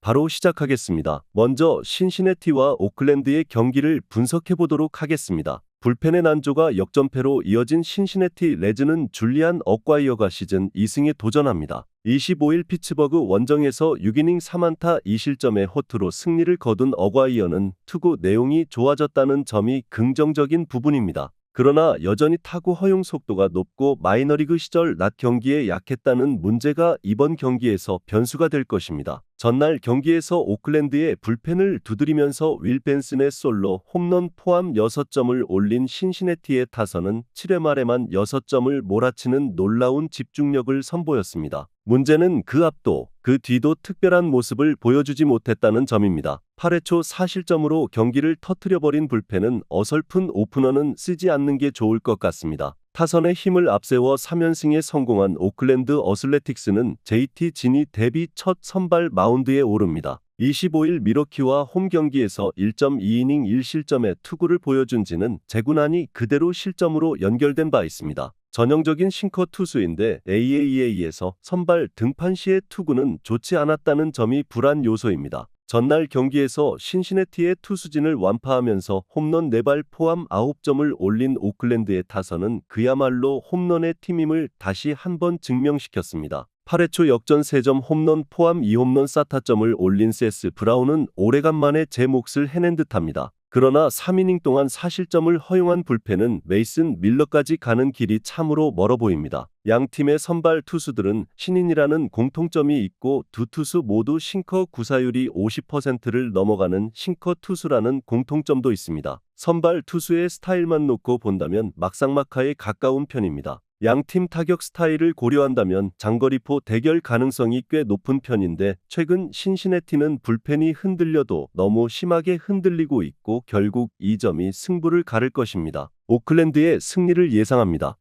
바로 시작하겠습니다. 먼저 신시내티와 오클랜드의 경기를 분석해 보도록 하겠습니다. 불펜의 난조가 역전패로 이어진 신시내티 레즈는 줄리안 어과이어가 시즌 2승에 도전합니다. 25일 피츠버그 원정에서 6이닝 3안타 2실점의 호투로 승리를 거둔 어과이어는 투구 내용이 좋아졌다는 점이 긍정적인 부분입니다. 그러나 여전히 타구 허용 속도가 높고 마이너리그 시절 낮 경기에 약했다는 문제가 이번 경기에서 변수가 될 것입니다. 전날 경기에서 오클랜드의 불펜을 두드리면서 윌 벤슨의 솔로 홈런 포함 6점을 올린 신시내티의 타선은 7회 말에만 6점을 몰아치는 놀라운 집중력을 선보였습니다. 문제는 그 앞도 그 뒤도 특별한 모습을 보여주지 못했다는 점입니다. 8회 초 4실점으로 경기를 터뜨려버린 불펜은 어설픈 오프너는 쓰지 않는 게 좋을 것 같습니다. 타선의 힘을 앞세워 3연승에 성공한 오클랜드 어슬레틱스는 JT 진이 데뷔 첫 선발 마운드에 오릅니다. 25일 미러키와 홈 경기에서 1.2이닝 1실점의 투구를 보여준 진은 제구난이 그대로 실점으로 연결된 바 있습니다. 전형적인 싱커 투수인데 AAA에서 선발 등판 시의 투구는 좋지 않았다는 점이 불안 요소입니다. 전날 경기에서 신시내티의 투수진을 완파하면서 홈런 4발 포함 9점을 올린 오클랜드의 타선은 그야말로 홈런의 팀임을 다시 한번 증명시켰습니다. 8회 초 역전 3점 홈런 포함 2홈런 사타점을 올린 세스 브라운은 오래간만에 제 몫을 해낸 듯합니다. 그러나 3이닝 동안 4실점을 허용한 불펜은 메이슨 밀러까지 가는 길이 참으로 멀어 보입니다. 양 팀의 선발 투수들은 신인이라는 공통점이 있고 두 투수 모두 싱커 구사율이 50%를 넘어가는 싱커 투수라는 공통점도 있습니다. 선발 투수의 스타일만 놓고 본다면 막상막하에 가까운 편입니다. 양팀 타격 스타일을 고려한다면 장거리포 대결 가능성이 꽤 높은 편인데 최근 신시내티는 불펜이 흔들려도 너무 심하게 흔들리고 있고 결국 이 점이 승부를 가를 것입니다. 오클랜드의 승리를 예상합니다.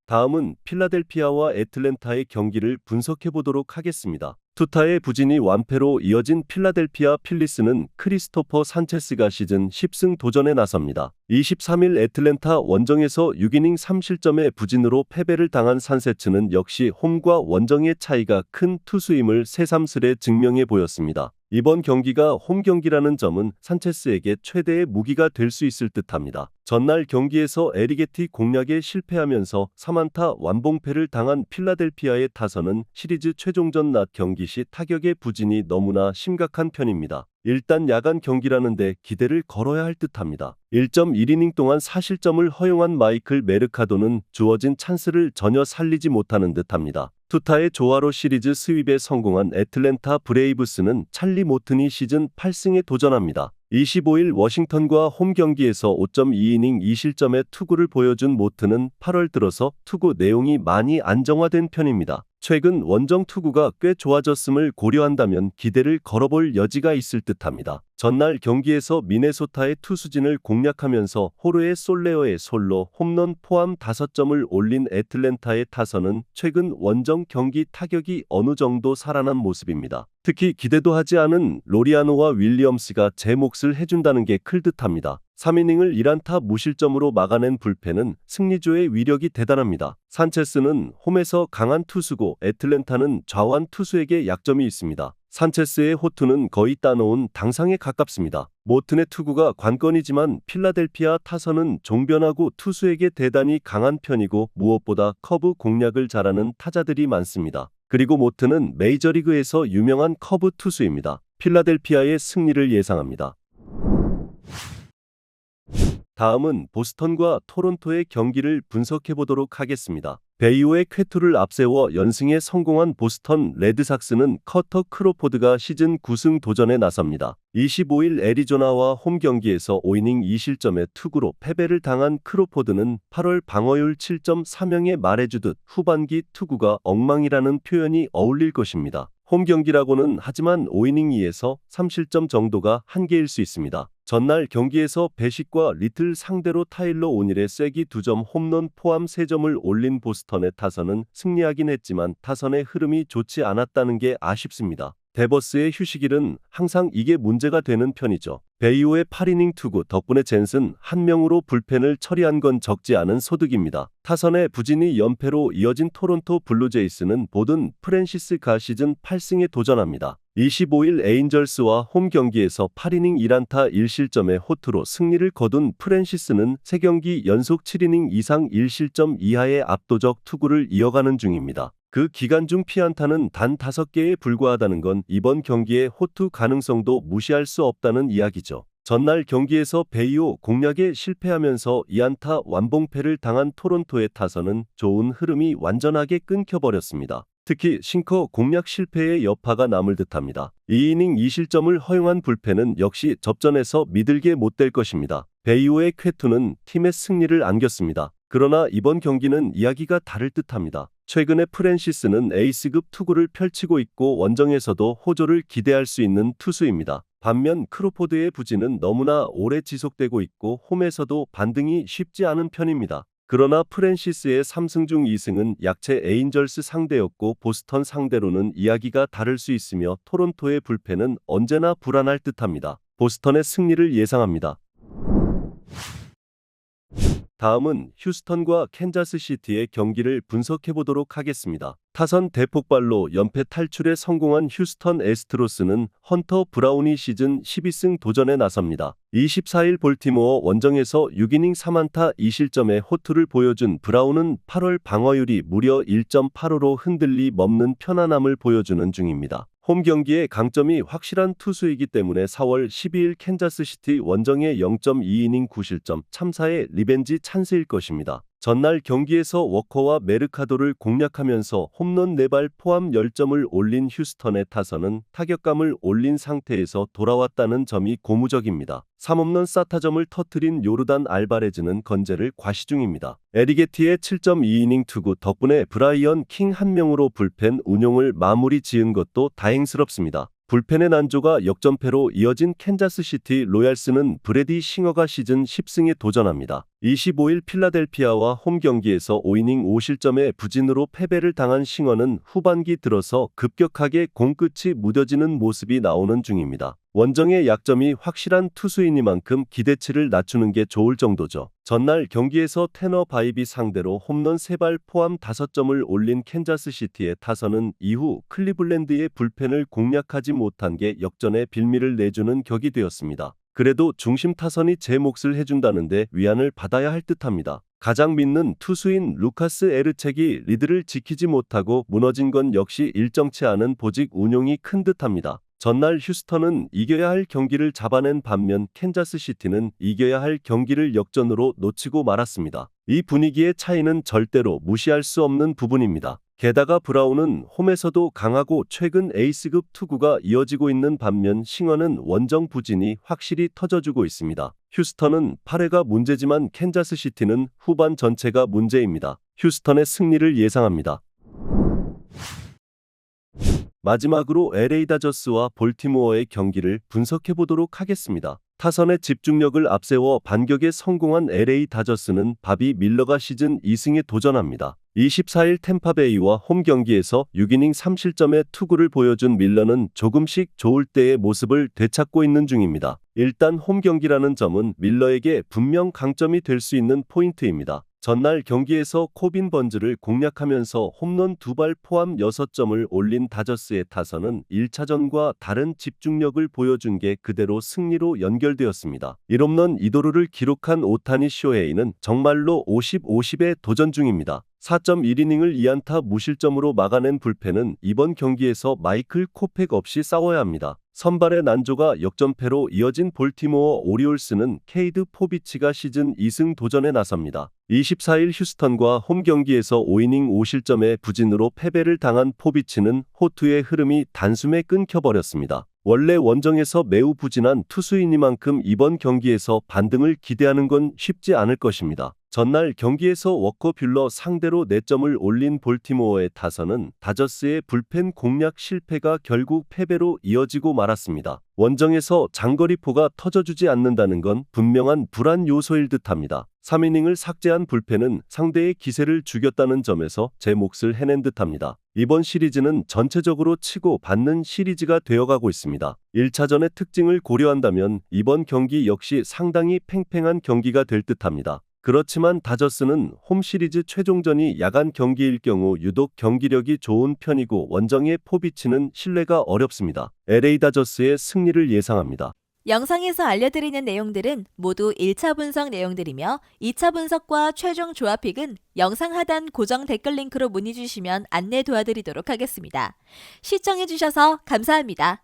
다음은 필라델피아와 애틀랜타의 경기를 분석해 보도록 하겠습니다. 투타의 부진이 완패로 이어진 필라델피아 필리스는 크리스토퍼 산체스가 시즌 10승 도전에 나섭니다. 23일 애틀랜타 원정에서 6이닝 3실점의 부진으로 패배를 당한 산체스는 역시 홈과 원정의 차이가 큰 투수임을 새삼스레 증명해 보였습니다. 이번 경기가 홈 경기라는 점은 산체스에게 최대의 무기가 될 수 있을 듯합니다. 전날 경기에서 에리게티 공략에 실패하면서 3안타 완봉패를 당한 필라델피아의 타선은 시리즈 최종전 낮 경기 시 타격의 부진이 너무나 심각한 편입니다. 일단 야간 경기라는데 기대를 걸어야 할 듯합니다. 1.1이닝 동안 4실점을 허용한 마이클 메르카도는 주어진 찬스를 전혀 살리지 못하는 듯합니다. 투타의 조화로 시리즈 스윕에 성공한 애틀랜타 브레이브스는 찰리 모튼이 시즌 8승에 도전합니다. 25일 워싱턴과 홈 경기에서 5.2이닝 2실점의 투구를 보여준 모튼은 8월 들어서 투구 내용이 많이 안정화된 편입니다. 최근 원정 투구가 꽤 좋아졌음을 고려한다면 기대를 걸어볼 여지가 있을 듯합니다. 전날 경기에서 미네소타의 투수진을 공략하면서 호르의 솔레어의 솔로 홈런 포함 5점을 올린 애틀랜타의 타선은 최근 원정 경기 타격이 어느 정도 살아난 모습입니다. 특히 기대도 하지 않은 로리아노와 윌리엄스가 제 몫을 해준다는 게 클 듯합니다. 3이닝을 1안타 무실점으로 막아낸 불펜은 승리조의 위력이 대단합니다. 산체스는 홈에서 강한 투수고 애틀랜타는 좌완 투수에게 약점이 있습니다. 산체스의 호투는 거의 따놓은 당상에 가깝습니다. 모튼의 투구가 관건이지만 필라델피아 타선은 종변하고 투수에게 대단히 강한 편이고 무엇보다 커브 공략을 잘하는 타자들이 많습니다. 그리고 모튼은 메이저리그에서 유명한 커브 투수입니다. 필라델피아의 승리를 예상합니다. 다음은 보스턴과 토론토의 경기를 분석해 보도록 하겠습니다. 베이오의 쾌투를 앞세워 연승에 성공한 보스턴 레드삭스는 커터 크로포드가 시즌 9승 도전에 나섭니다. 25일 애리조나와 홈 경기에서 5이닝 2실점의 투구로 패배를 당한 크로포드는 8월 방어율 7.3에 말해주듯 후반기 투구가 엉망이라는 표현이 어울릴 것입니다. 홈 경기라고는 하지만 5이닝 2에서 3실점 정도가 한계일 수 있습니다. 전날 경기에서 베식과 리틀 상대로 타일러 오닐의 쐐기 2점 홈런 포함 3점을 올린 보스턴의 타선은 승리하긴 했지만 타선의 흐름이 좋지 않았다는 게 아쉽습니다. 데버스의 휴식일은 항상 이게 문제가 되는 편이죠. 베이오의 8이닝 투구 덕분에 젠슨 한 명으로 불펜을 처리한 건 적지 않은 소득입니다. 타선의 부진이 연패로 이어진 토론토 블루제이스는 보든 프랜시스가 시즌 8승에 도전합니다. 25일 에인절스와 홈 경기에서 8이닝 1안타 1실점의 호투로 승리를 거둔 프랜시스는 3경기 연속 7이닝 이상 1실점 이하의 압도적 투구를 이어가는 중입니다. 그 기간 중 피안타는 단 5개에 불과하다는 건 이번 경기의 호투 가능성도 무시할 수 없다는 이야기죠. 전날 경기에서 베이오 공략에 실패하면서 2안타 완봉패를 당한 토론토의 타선은 좋은 흐름이 완전하게 끊겨버렸습니다. 특히 싱커 공략 실패의 여파가 남을 듯합니다. 2이닝 2실점을 허용한 불펜은 역시 접전에서 믿을게 못될 것입니다. 베이오의 쾌투는 팀의 승리를 안겼습니다. 그러나 이번 경기는 이야기가 다를 듯합니다. 최근에 프랜시스는 에이스급 투구를 펼치고 있고 원정에서도 호조를 기대할 수 있는 투수입니다. 반면 크로포드의 부진은 너무나 오래 지속되고 있고 홈에서도 반등이 쉽지 않은 편입니다. 그러나 프랜시스의 3승 중 2승은 약체 에인절스 상대였고 보스턴 상대로는 이야기가 다를 수 있으며 토론토의 불펜은 언제나 불안할 듯합니다. 보스턴의 승리를 예상합니다. 다음은 휴스턴과 캔자스시티의 경기를 분석해보도록 하겠습니다. 타선 대폭발로 연패 탈출에 성공한 휴스턴 애스트로스는 헌터 브라운이 시즌 12승 도전에 나섭니다. 24일 볼티모어 원정에서 6이닝 3안타 2실점의 호투를 보여준 브라운은 8월 방어율이 무려 1.85로 흔들리 먹는 편안함을 보여주는 중입니다. 홈 경기의 강점이 확실한 투수이기 때문에 4월 12일 캔자스시티 원정의 0.2이닝 9실점 참사의 리벤지 찬스일 것입니다. 전날 경기에서 워커와 메르카도를 공략하면서 홈런 4발 포함 10점을 올린 휴스턴의 타선은 타격감을 올린 상태에서 돌아왔다는 점이 고무적입니다. 3홈런 싸타점을 터뜨린 요르단 알바레즈는 건재를 과시 중입니다. 에리게티의 7.2이닝 투구 덕분에 브라이언 킹 한 명으로 불펜 운용을 마무리 지은 것도 다행스럽습니다. 불펜의 난조가 역전패로 이어진 캔자스시티 로얄스는 브래디 싱어가 시즌 10승에 도전합니다. 25일 필라델피아와 홈 경기에서 5이닝 5실점의 부진으로 패배를 당한 싱어는 후반기 들어서 급격하게 공끝이 무뎌지는 모습이 나오는 중입니다. 원정의 약점이 확실한 투수이니만큼 기대치를 낮추는 게 좋을 정도죠. 전날 경기에서 테너 바이비 상대로 홈런 3발 포함 5점을 올린 캔자스시티의 타선은 이후 클리블랜드의 불펜을 공략하지 못한 게 역전의 빌미를 내주는 격이 되었습니다. 그래도 중심 타선이 제 몫을 해준다는데 위안을 받아야 할 듯합니다. 가장 믿는 투수인 루카스 에르첵이 리드를 지키지 못하고 무너진 건 역시 일정치 않은 보직 운용이 큰 듯합니다. 전날 휴스턴은 이겨야 할 경기를 잡아낸 반면 캔자스시티는 이겨야 할 경기를 역전으로 놓치고 말았습니다. 이 분위기의 차이는 절대로 무시할 수 없는 부분입니다. 게다가 브라운은 홈에서도 강하고 최근 에이스급 투구가 이어지고 있는 반면 싱어는 원정 부진이 확실히 터져주고 있습니다. 휴스턴은 8회가 문제지만 캔자스시티는 후반 전체가 문제입니다. 휴스턴의 승리를 예상합니다. 마지막으로 LA 다저스와 볼티모어의 경기를 분석해보도록 하겠습니다. 타선의 집중력을 앞세워 반격에 성공한 LA 다저스는 바비 밀러가 시즌 2승에 도전합니다. 24일 템파베이와 홈 경기에서 6이닝 3실점의 투구를 보여준 밀러는 조금씩 좋을 때의 모습을 되찾고 있는 중입니다. 일단 홈 경기라는 점은 밀러에게 분명 강점이 될 수 있는 포인트입니다. 전날 경기에서 코빈 번즈를 공략하면서 홈런 2발 포함 6점을 올린 다저스의 타선은 1차전과 다른 집중력을 보여준 게 그대로 승리로 연결되었습니다. 1홈런 2도루를 기록한 오타니 쇼헤이는 정말로 50-50에 도전 중입니다. 4.1이닝을 2안타 무실점으로 막아낸 불펜은 이번 경기에서 마이클 코펙 없이 싸워야 합니다. 선발의 난조가 역전패로 이어진 볼티모어 오리올스는 케이드 포비치가 시즌 2승 도전에 나섭니다. 24일 휴스턴과 홈 경기에서 5이닝 5실점의 부진으로 패배를 당한 포비치는 호투의 흐름이 단숨에 끊겨버렸습니다. 원래 원정에서 매우 부진한 투수이니만큼 이번 경기에서 반등을 기대하는 건 쉽지 않을 것입니다. 전날 경기에서 워커 뷰러 상대로 4점을 올린 볼티모어의 타선은 다저스의 불펜 공략 실패가 결국 패배로 이어지고 말았습니다. 원정에서 장거리포가 터져주지 않는다는 건 분명한 불안 요소일 듯합니다. 3이닝을 삭제한 불펜은 상대의 기세를 죽였다는 점에서 제 몫을 해낸 듯합니다. 이번 시리즈는 전체적으로 치고 받는 시리즈가 되어가고 있습니다. 1차전의 특징을 고려한다면 이번 경기 역시 상당히 팽팽한 경기가 될 듯합니다. 그렇지만 다저스는 홈 시리즈 최종전이 야간 경기일 경우 유독 경기력이 좋은 편이고 원정의 포비치는 신뢰가 어렵습니다. LA 다저스의 승리를 예상합니다. 영상에서 알려드리는 내용들은 모두 1차 분석 내용들이며 2차 분석과 최종 조합픽은 영상 하단 고정 댓글 링크로 문의 주시면 안내 도와드리도록 하겠습니다. 시청해주셔서 감사합니다.